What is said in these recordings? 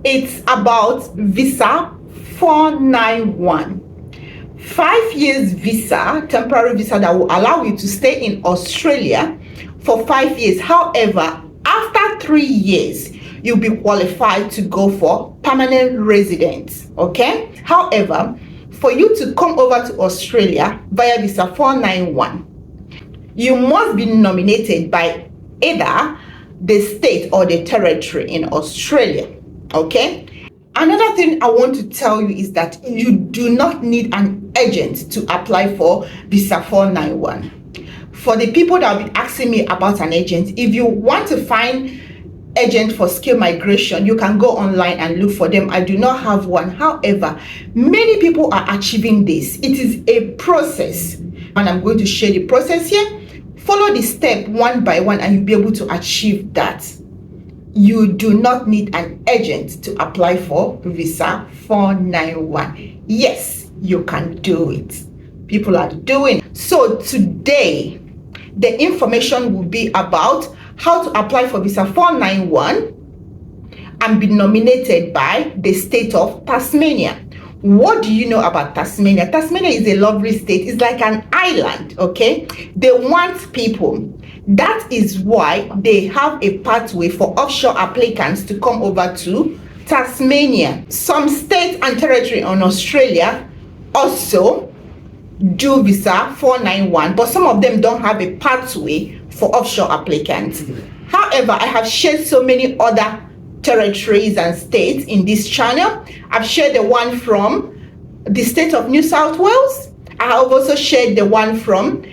It's about visa 491. 5 years visa, temporary visa that will allow you to stay in Australia for 5 years. However, after 3 years, you'll be qualified to go for permanent residence. Okay? However, for you to come over to Australia via visa 491, you must be nominated by either the state or the territory in Australia. Okay? Another thing I want to tell you is that you do not need an agent to apply for visa 491. For the people that have been asking me about an agent, if you want to find agent for skill migration, you can go online and look for them. I do not have one. However, many people are achieving this. It is a process, and I'm going to share the process here. Follow the step one by one and you'll be able to achieve that. You do not need an agent to apply for visa 491. Yes, you can do it. People are doing it. So today, the information will be about how to apply for visa 491 and be nominated by the state of Tasmania. What do you know about Tasmania? Tasmania is a lovely state. It's like an island, okay? They want people. That is why they have a pathway for offshore applicants to come over to Tasmania. Some states and territory in Australia also do visa 491, but some of them don't have a pathway for offshore applicants. However, I have shared so many other territories and states in this channel. I've shared the one from the state of New South Wales. I have also shared the one from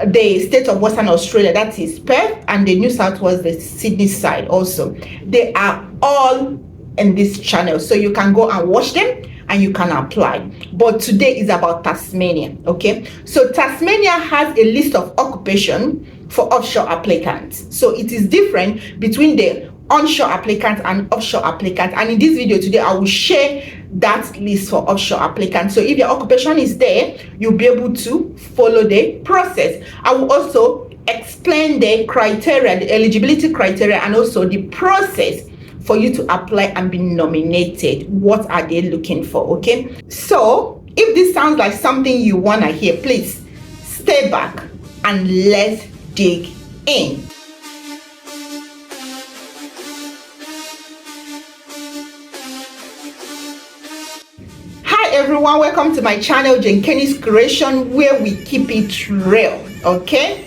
the state of Western Australia, that is Perth, and the New South Wales, the Sydney side also. They are all in this channel, so you can go and watch them and you can apply. But today is about Tasmania. Okay, so Tasmania has a list of occupation for offshore applicants, so it is different between the onshore applicants and offshore applicants, and in this video today I will share that list for offshore applicants. So if your occupation is there, you'll be able to follow the process. I will also explain the criteria, the eligibility criteria, and also the process for you to apply and be nominated. What are they looking for? Okay, so if this sounds like something you want to hear, please stay back and let's dig in. Hi everyone, welcome to my channel, Jane Kenny's Creation, where we keep it real. Okay,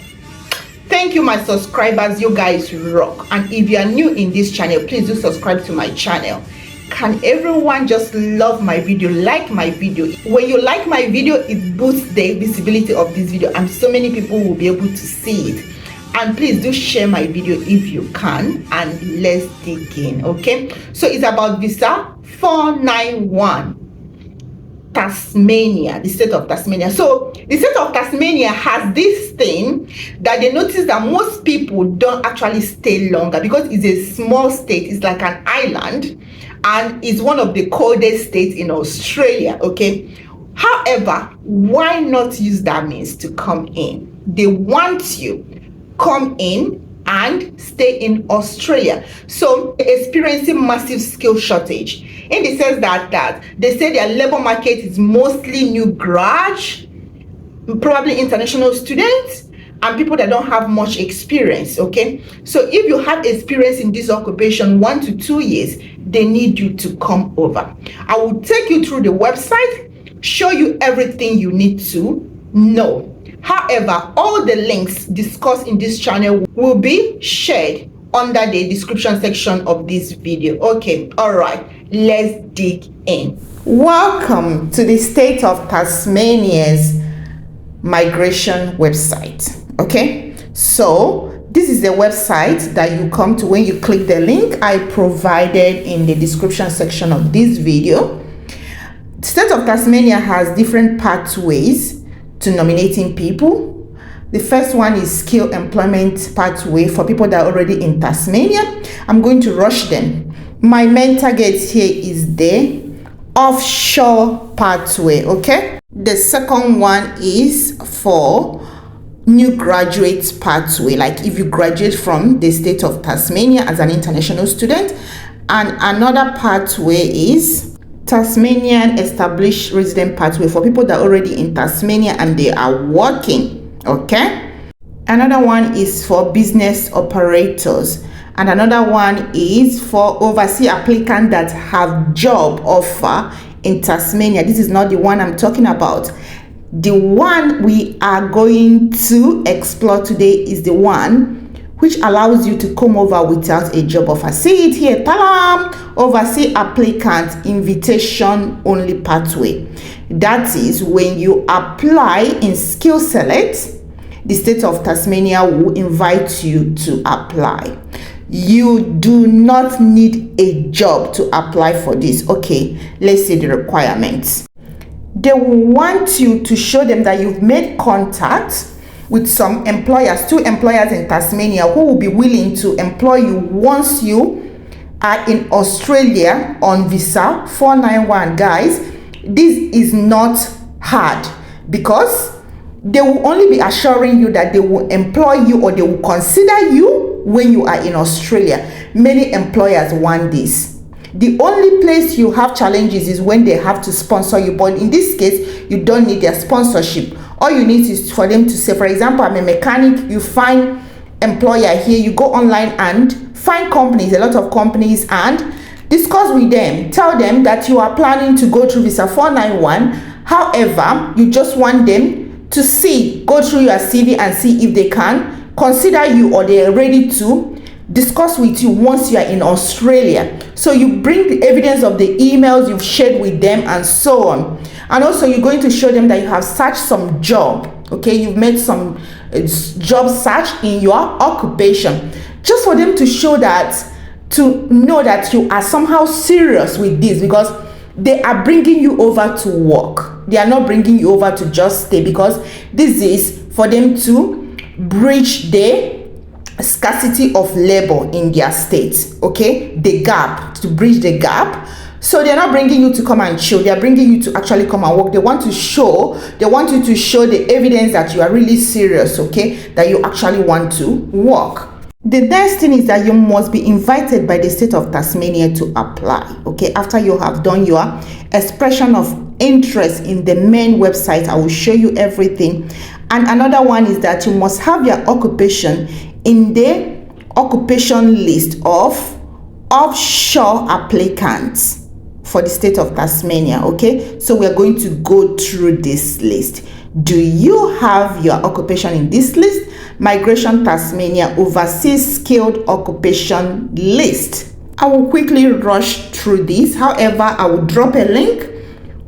thank you my subscribers, you guys rock. And if you are new in this channel, please do subscribe to my channel. Can everyone just love my video, like my video? When you like my video, it boosts the visibility of this video and so many people will be able to see it. And please do share my video if you can, and let's dig in. Okay, so it's about visa 491, Tasmania, the state of Tasmania. So the state of Tasmania has this thing that they notice that most people don't actually stay longer because it's a small state. It's like an island, and it's one of the coldest states in Australia. Okay, however, why not use that means to come in? They want you come in and stay in Australia. So experiencing massive skill shortage, in the sense that they say their labor market is mostly new grads, probably international students, and people that don't have much experience. Okay, so if you have experience in this occupation 1 to 2 years, they need you to come over. I will take you through the website, show you everything you need to know. However, all the links discussed in this channel will be shared under the description section of this video. Okay, all right, let's dig in. Welcome to the state of Tasmania's migration website. Okay, so this is the website that you come to when you click the link I provided in the description section of this video. The state of Tasmania has different pathways to nominating people. The first one is skill employment pathway for people that are already in Tasmania. I'm going to rush them. My main target here is the offshore pathway. Okay, the second one is for new graduate pathway, like if you graduate from the state of Tasmania as an international student And another pathway is Tasmanian established resident pathway for people that are already in Tasmania and they are working. Okay. Another one is for business operators. And another one is for overseas applicants that have job offer in Tasmania. This is not the one I'm talking about. The one we are going to explore today is the one which allows you to come over without a job offer. See it here, talam! Overseas applicant invitation only pathway. That is when you apply in Skill Select, the state of Tasmania will invite you to apply. You do not need a job to apply for this. Okay, let's see the requirements. They will want you to show them that you've made contact with some employers, 2 employers in Tasmania who will be willing to employ you once you are in Australia on visa 491. Guys, this is not hard because they will only be assuring you that they will employ you or they will consider you when you are in Australia. Many employers want this. The only place you have challenges is when they have to sponsor you, but in this case you don't need their sponsorship. All you need is for them to say, for example, I'm a mechanic. You find employer here, you go online and find companies, a lot of companies, and discuss with them. Tell them that you are planning to go through visa 491. However, you just want them to go through your CV and see if they can consider you or they are ready to discuss with you once you are in Australia. So you bring the evidence of the emails you've shared with them and so on. And also you're going to show them that you have searched some job. Okay, you've made some job search in your occupation. Just for them to show that, to know that you are somehow serious with this, because they are bringing you over to work. They are not bringing you over to just stay, because this is for them to bridge the scarcity of labor in their state. Okay, the gap, to bridge the gap. So they're not bringing you to come and chill. They're bringing you to actually come and work. They want you to show the evidence that you are really serious, okay, that you actually want to work. The next thing is that you must be invited by the state of Tasmania to apply, okay, after you have done your expression of interest in the main website. I will show you everything. And another one is that you must have your occupation in the occupation list of offshore applicants for the state of Tasmania. Okay, so we're going to go through this list. Do you have your occupation in this list? Migration Tasmania overseas skilled occupation list. I will quickly rush through this. However, I will drop a link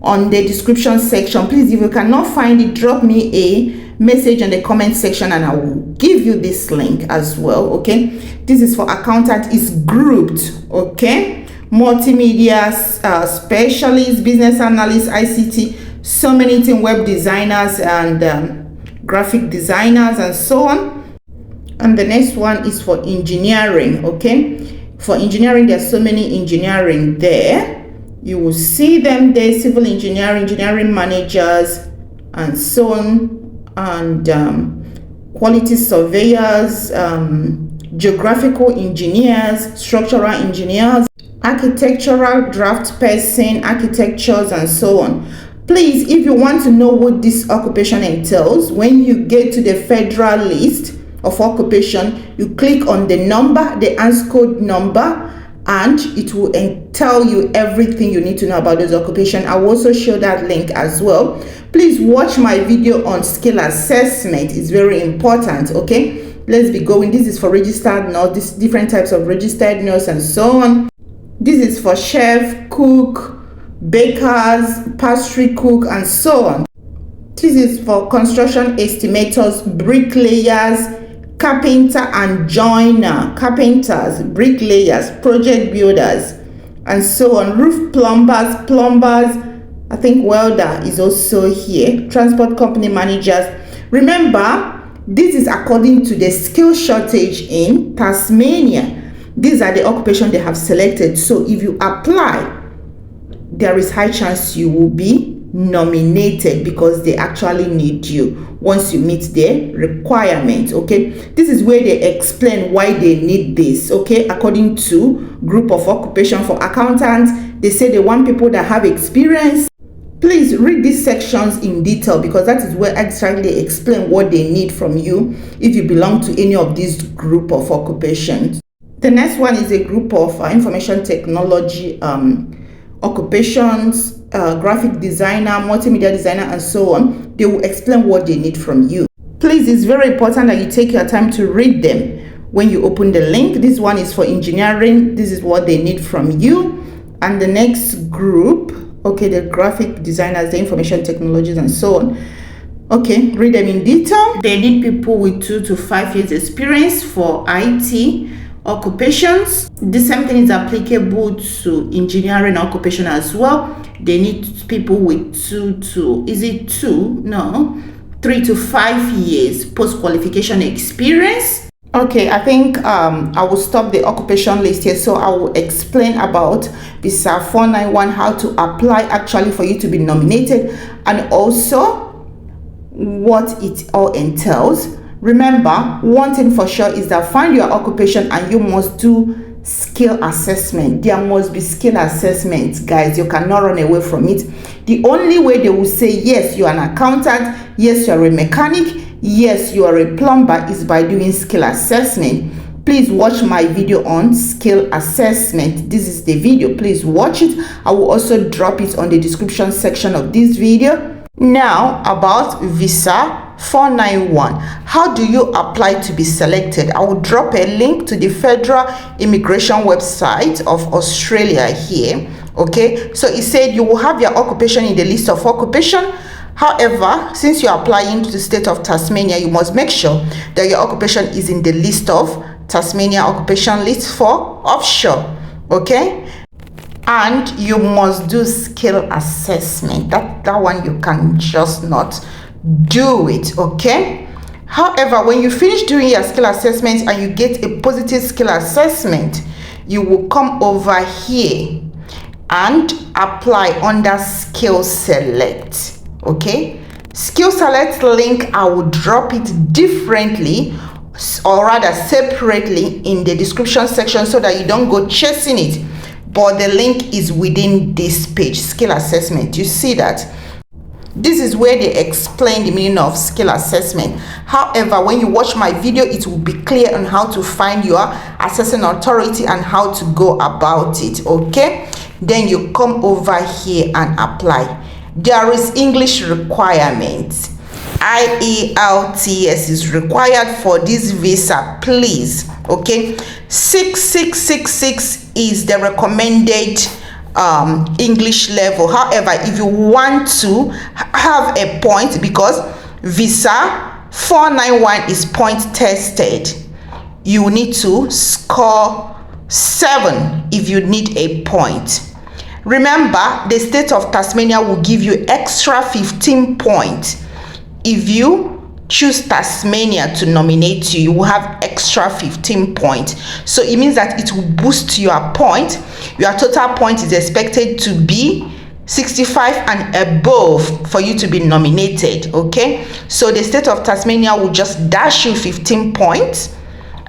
on the description section. Please, if you cannot find it, drop me a message in the comment section and I will give you this link as well. Okay, this is for accountant. It's grouped. Okay, multimedia specialist, business analyst, ICT, so many things, web designers and graphic designers and so on. And the next one is for engineering. Okay, for engineering, there's so many engineering there. You will see them there: civil engineering, engineering managers and so on, and quality surveyors, geographical engineers, structural engineers, architectural draft person, architectures and so on. Please, if you want to know what this occupation entails, when you get to the federal list of occupation, you click on the number, the ANS code number, and it will tell you everything you need to know about those occupations. I will also show that link as well. Please watch my video on skill assessment. It's very important. Okay, let's be going. This is for registered nurse, this different types of registered nurse and so on. This is for chef, cook, bakers, pastry cook and so on. This is for construction estimators, bricklayers, carpenter and joiner, carpenters, bricklayers, project builders and so on. Roof plumbers, I think welder is also here. Transport company managers. Remember, this is according to the skill shortage in Tasmania. These are the occupations they have selected. So if you apply, there is high chance you will be nominated because they actually need you once you meet their requirements. Okay, this is where they explain why they need this. Okay, according to group of occupation for accountants, they say they want people that have experience. Please read these sections in detail because that is where exactly they explain what they need from you if you belong to any of these group of occupations. The next one is a group of information technology occupations, graphic designer, multimedia designer, and so on. They will explain what they need from you. Please, it's very important that you take your time to read them when you open the link. This one is for engineering. This is what they need from you. And the next group, okay, the graphic designers, the information technologies, and so on. Okay, read them in detail. They need people with 2 to 5 years experience for IT occupations. The same thing is applicable to engineering occupation as well. They need people with 3 to 5 years post-qualification experience. Okay, I think I will stop the occupation list here, so I will explain about visa 491, how to apply actually for you to be nominated, and also what it all entails. Remember, one thing for sure is that find your occupation and you must do skill assessment. There must be skill assessments, guys. You cannot run away from it. The only way they will say yes, you are an accountant, yes, you are a mechanic, yes, you are a plumber, is by doing skill assessment. Please watch my video on skill assessment. This is the video. Please watch it. I will also drop it on the description section of this video. Now about visa 491, how do you apply to be selected? I will drop a link to the federal immigration website of Australia here. Okay, so it said you will have your occupation in the list of occupation. However, since you're applying to the state of Tasmania, you must make sure that your occupation is in the list of Tasmania occupation list for offshore. Okay, and you must do skill assessment. That one you can just not do it. Okay, however, when you finish doing your skill assessment and you get a positive skill assessment, you will come over here and apply under skill select. Okay, skill select link, I will drop it differently, or rather separately, in the description section so that you don't go chasing it, but the link is within this page, skill assessment. You see that this is where they explain the meaning of skill assessment. However, when you watch my video, it will be clear on how to find your assessing authority and how to go about it. Okay, then you come over here and apply. There is English requirements. IELTS is required for this visa, please. Okay, 6666 is the recommended English level. However, if you want to have a point, because visa 491 is point tested, you need to score 7 if you need a point. Remember, the state of Tasmania will give you extra 15 points. If you choose Tasmania to nominate you, you will have extra 15 points. So it means that it will boost your point. Your total point is expected to be 65 and above for you to be nominated. Okay, so the state of Tasmania will just dash you 15 points,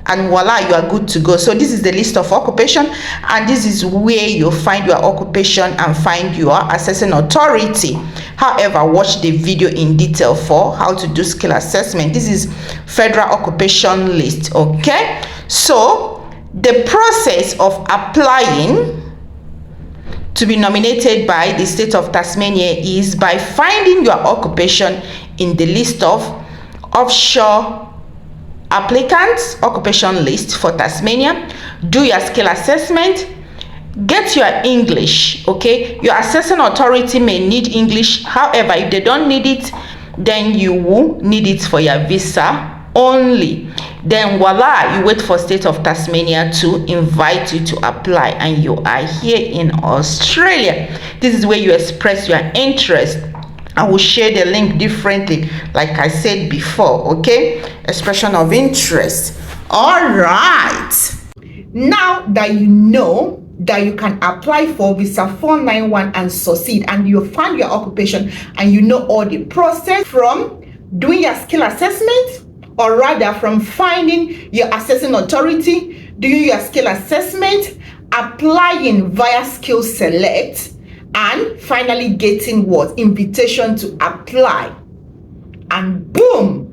and voila, you are good to go. So this is the list of occupation, and this is where you find your occupation and find your assessing authority. However, watch the video in detail for how to do skill assessment. This is federal occupation list. Okay, so the process of applying to be nominated by the state of Tasmania is by finding your occupation in the list of offshore applicants occupation list for Tasmania. Do your skill assessment, get your English. Okay, your assessing authority may need English. However, if they don't need it, then you will need it for your visa only. Then voila, you wait for state of Tasmania to invite you to apply, and you are here in Australia. This is where you express your interest. I will share the link differently, like I said before. Okay, expression of interest. All right, now that you know that you can apply for visa 491 and succeed, and you find your occupation and you know all the process from doing your skill assessment, or rather from finding your assessing authority, doing your skill assessment, applying via skill select, and finally getting what? Invitation to apply. And boom,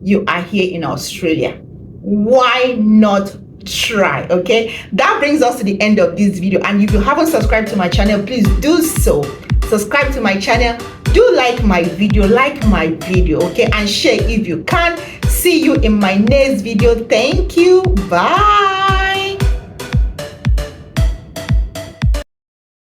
you are here in Australia. Why not try? Okay, that brings us to the end of this video, and if you haven't subscribed to my channel, please do so. Subscribe to my channel, do like my video, okay, and share if you can. See you in my next video. Thank you. Bye.